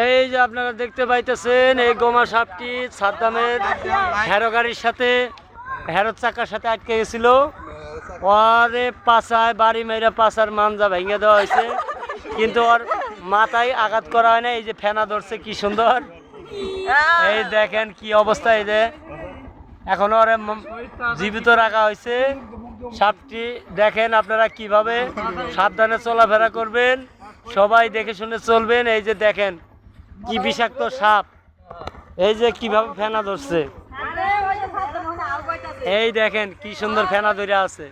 এই যে আপনারা দেখতে পাইতেছেন এই গোমা সাপটি সাদ্দামের হেরো গাড়ির সাথে হেরো চাকার সাথে আটকে গেছিল। ওরে পাছায় বাড়ি মেরে পাছার মানজা ভেঙে দেওয়া হয়েছে, কিন্তু ওর মাথায় আঘাত করা হয় না। এই যে ফেনা ধরছে কি সুন্দর, এই দেখেন কি অবস্থা। এই যে এখন ওরে জীবিত রাখা হয়েছে। সাপটি দেখেন আপনারা কিভাবে সাবধানে চলাফেরা করবেন, সবাই দেখে শুনে চলবেন। এই যে দেখেন কি বিষাক্ত সাপ, এই যে কিভাবে ফেনা ধরছে, এই দেখেন কি সুন্দর ফেনা ধরে আছে।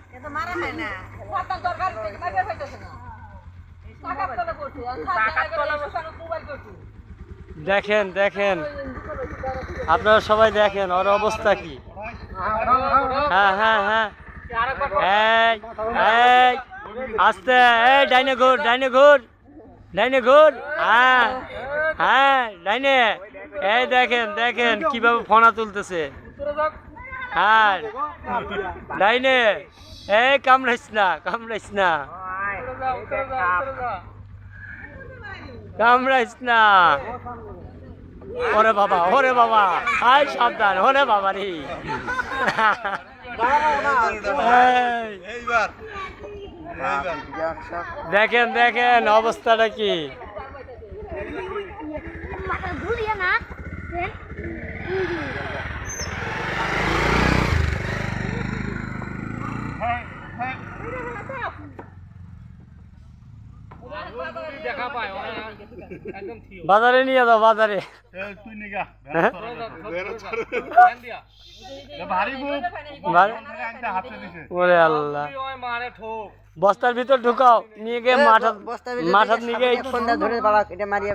দেখেন দেখেন আপনারা সবাই দেখেন ওর অবস্থা কি। হ্যাঁ হ্যাঁ হ্যাঁ, এই আস্তে, এই ডাইনে ঘোর, ডাইনে ঘোর, ডাইনে ঘোর, হ্যাঁ হ্যাঁ ডাইনে। এই দেখেন দেখেন কিভাবে ফোনা তুলতেছে। হ্যাঁ ডাইনে, এই কামড়াইস না, কামড়াইস না, কামড়াইস না। ওরে বাবা, ওরে বাবা, আয় সাবধান, ওরে বাবা রে। দেখেন দেখেন অবস্থাটা কি। বাজারে নিয়ে যাও, বাজারে। ওরে আল্লাহ, বস্তার ভিতর ঢুকাও, নিয়ে গিয়ে মাঠা নিয়ে গিয়ে